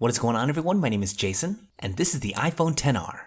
What is going on, everyone? My name is Jason, and this is the iPhone XR.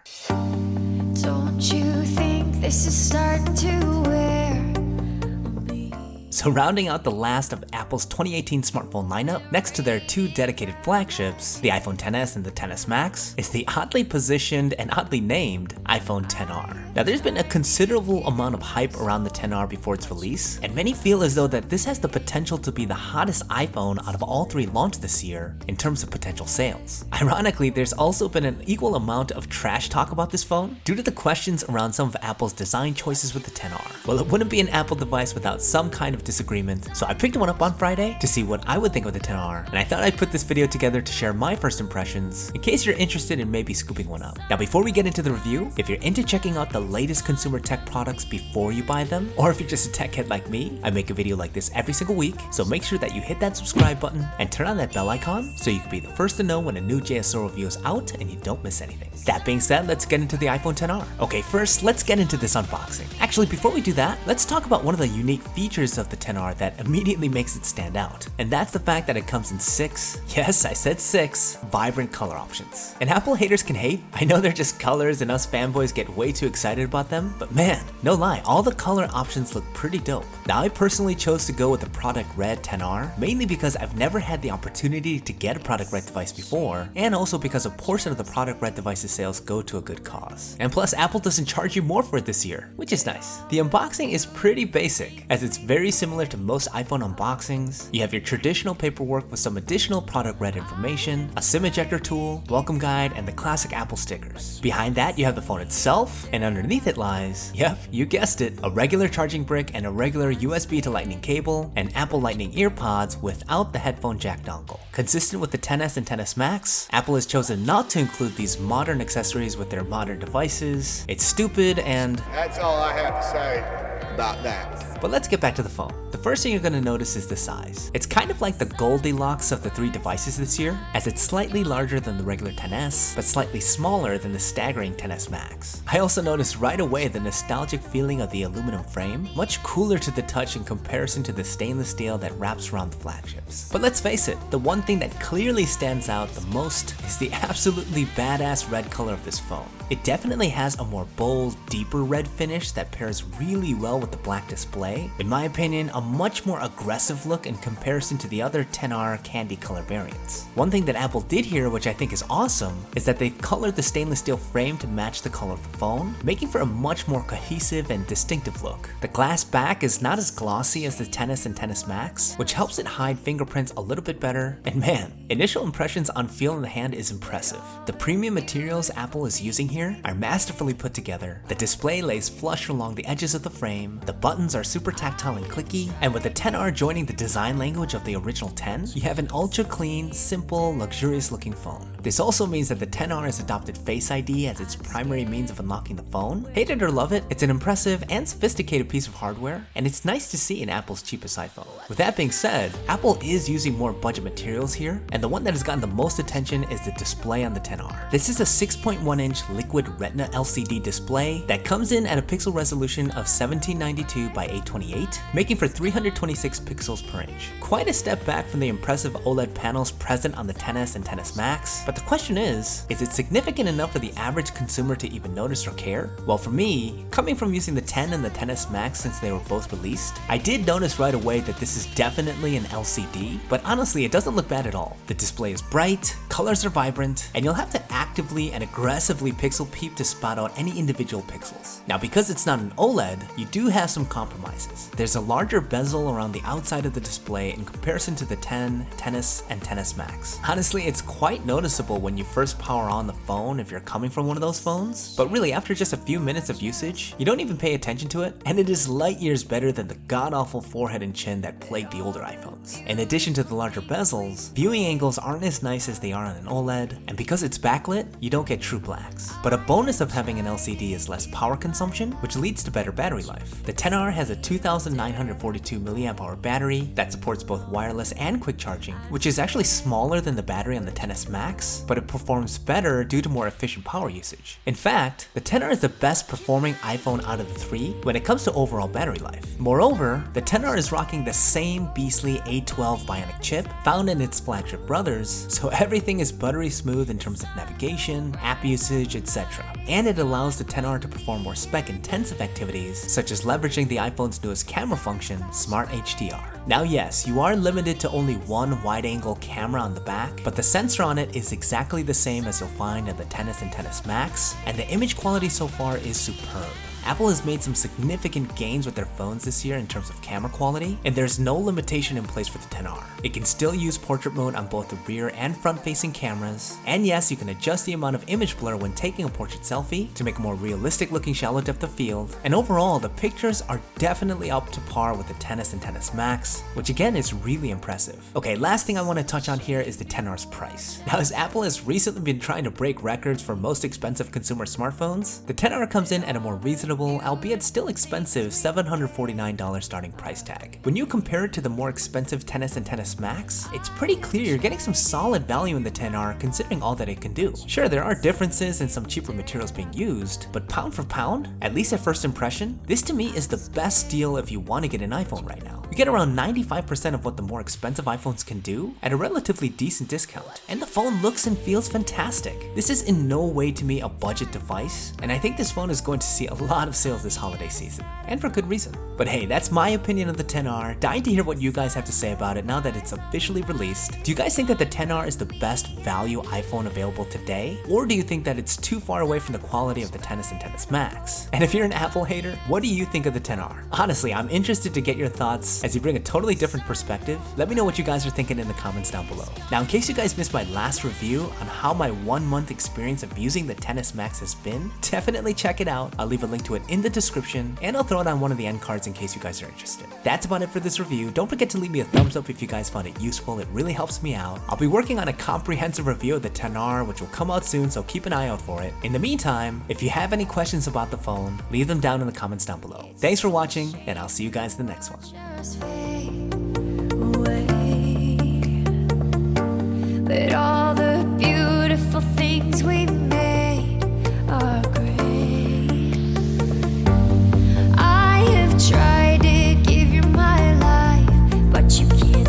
Don't you think this is starting to wear on me? So rounding out the last of Apple's 2018 smartphone lineup, next to their two dedicated flagships, the iPhone XS and the XS Max, is the oddly positioned and oddly named iPhone XR. Now there's been a considerable amount of hype around the XR before its release, and many feel as though that this has the potential to be the hottest iPhone out of all three launched this year in terms of potential sales. Ironically, there's also been an equal amount of trash talk about this phone due to the questions around some of Apple's design choices with the XR. Well, it wouldn't be an Apple device without some kind of disagreement, so I picked one up on Friday to see what I would think of the XR, and I thought I'd put this video together to share my first impressions in case you're interested in maybe scooping one up. Now before we get into the review, if you're into checking out the latest consumer tech products before you buy them, or if you're just a tech head like me, I make a video like this every single week, so make sure that you hit that subscribe button and turn on that bell icon so you can be the first to know when a new JSO review is out and you don't miss anything. That being said, let's get into the iPhone XR. Okay, first, let's get into this unboxing. Actually, before we do that, let's talk about one of the unique features of the XR that immediately makes it stand out. And that's the fact that it comes in 6, yes, I said 6, vibrant color options. And Apple haters can hate. I know they're just colors and us fanboys get way too excited about them, but man, no lie, all the color options look pretty dope. Now I personally chose to go with the Product Red XR, mainly because I've never had the opportunity to get a Product Red device before, and also because a portion of the Product Red device's sales go to a good cause. And plus, Apple doesn't charge you more for it this year, which is nice. The unboxing is pretty basic, as it's very similar to most iPhone unboxings. You have your traditional paperwork with some additional Product Red information, a SIM ejector tool, welcome guide, and the classic Apple stickers. Behind that, you have the phone itself, and underneath it lies, yep, you guessed it, a regular charging brick and a regular USB to Lightning cable, and Apple Lightning earpods without the headphone jack dongle. Consistent with the XS and XS Max, Apple has chosen not to include these modern accessories with their modern devices. It's stupid and... That's all I have to say about that. But let's get back to the phone. The first thing you're going to notice is the size. It's kind of like the Goldilocks of the three devices this year, as it's slightly larger than the regular XS, but slightly smaller than the staggering XS Max. I also noticed right away the nostalgic feeling of the aluminum frame, much cooler to the touch in comparison to the stainless steel that wraps around the flagships. But let's face it, the one thing that clearly stands out the most is the absolutely badass red color of this phone. It definitely has a more bold, deeper red finish that pairs really well with the black display. In my opinion, a much more aggressive look in comparison to the other XR candy color variants. One thing that Apple did here, which I think is awesome, is that they've colored the stainless steel frame to match the color of the phone, making for a much more cohesive and distinctive look. The glass back is not as glossy as the XS and XS Max, which helps it hide fingerprints a little bit better, and man, initial impressions on feel in the hand is impressive. The premium materials Apple is using here are masterfully put together. The display lays flush along the edges of the frame, the buttons are super tactile and clicky, and with the XR joining the design language of the original 10, you have an ultra clean, simple, luxurious looking phone. This also means that the XR has adopted Face ID as its primary means of unlocking the phone. Hate it or love it, it's an impressive and sophisticated piece of hardware, and it's nice to see in Apple's cheapest iPhone. With that being said, Apple is using more budget materials here, and the one that has gotten the most attention is the display on the XR. This is a 6.1-inch liquid Retina LCD display that comes in at a pixel resolution of 1792 by 828, making for 326 pixels per inch. Quite a step back from the impressive OLED panels present on the XS and XS Max, but the question is it significant enough for the average consumer to even notice or care? Well, for me, coming from using the 10 and the XS Max since they were both released, I did notice right away that this is definitely an LCD, but honestly, it doesn't look bad at all. The display is bright, colors are vibrant, and you'll have to actively and aggressively pixel peep to spot out any individual pixels. Now, because it's not an OLED, you do have some compromises. There's a larger bezel around the outside of the display in comparison to the 10, XS, and XS Max. Honestly, it's quite noticeable when you first power on the phone if you're coming from one of those phones, but really after just a few minutes of usage, you don't even pay attention to it, and it is light years better than the god-awful forehead and chin that plagued the older iPhones. In addition to the larger bezels, viewing angles aren't as nice as they are on an OLED, and because it's backlit, you don't get true blacks. But a bonus of having an LCD is less power consumption, which leads to better battery life. The XR has a 2,942 mAh battery that supports both wireless and quick charging, which is actually smaller than the battery on the XS Max, but it performs better due to more efficient power usage. In fact, the XR is the best performing iPhone out of the three when it comes to overall battery life. Moreover, the XR is rocking the same beastly A12 Bionic chip found in its flagship brothers, so everything is buttery smooth in terms of navigation, app usage, etc. And it allows the XR to perform more spec-intensive activities, such as leveraging the iPhone's newest camera function, Smart HDR. Now yes, you are limited to only one wide-angle camera on the back, but the sensor on it is exactly the same as you'll find in the XS and XS Max, and the image quality so far is superb. Apple has made some significant gains with their phones this year in terms of camera quality, and there's no limitation in place for the XR. It can still use portrait mode on both the rear and front-facing cameras, and yes, you can adjust the amount of image blur when taking a portrait selfie to make a more realistic-looking shallow depth of field, and overall, the pictures are definitely up to par with the XS and XS Max, which again is really impressive. Okay, last thing I want to touch on here is the XR's price. Now, as Apple has recently been trying to break records for most expensive consumer smartphones, the XR comes in at a more reasonable, albeit still expensive, $749 starting price tag. When you compare it to the more expensive XS and XS Max, it's pretty clear you're getting some solid value in the XR considering all that it can do. Sure, there are differences in some cheaper materials being used, but pound for pound, at least at first impression, this to me is the best deal if you want to get an iPhone right now. You get around 95% of what the more expensive iPhones can do at a relatively decent discount, and the phone looks and feels fantastic. This is in no way to me a budget device, and I think this phone is going to see a lot of sales this holiday season, and for good reason. But hey, that's my opinion of the XR. Dying to hear what you guys have to say about it now that it's officially released. Do you guys think that the XR is the best value iPhone available today? Or do you think that it's too far away from the quality of the XS and XS Max? And if you're an Apple hater, what do you think of the XR? Honestly, I'm interested to get your thoughts as you bring a totally different perspective. Let me know what you guys are thinking in the comments down below. Now, in case you guys missed my last review on how my 1 month experience of using the XS Max has been, definitely check it out. I'll leave a link to it in the description, and I'll throw it on one of the end cards in case you guys are interested. That's about it for this review. Don't forget to leave me a thumbs up if you guys found it useful. It really helps me out. I'll be working on a comprehensive review of the XR, which will come out soon, so keep an eye out for it. In the meantime, if you have any questions about the phone, leave them down in the comments down below. Thanks for watching, and I'll see you guys in the next one. Just fade.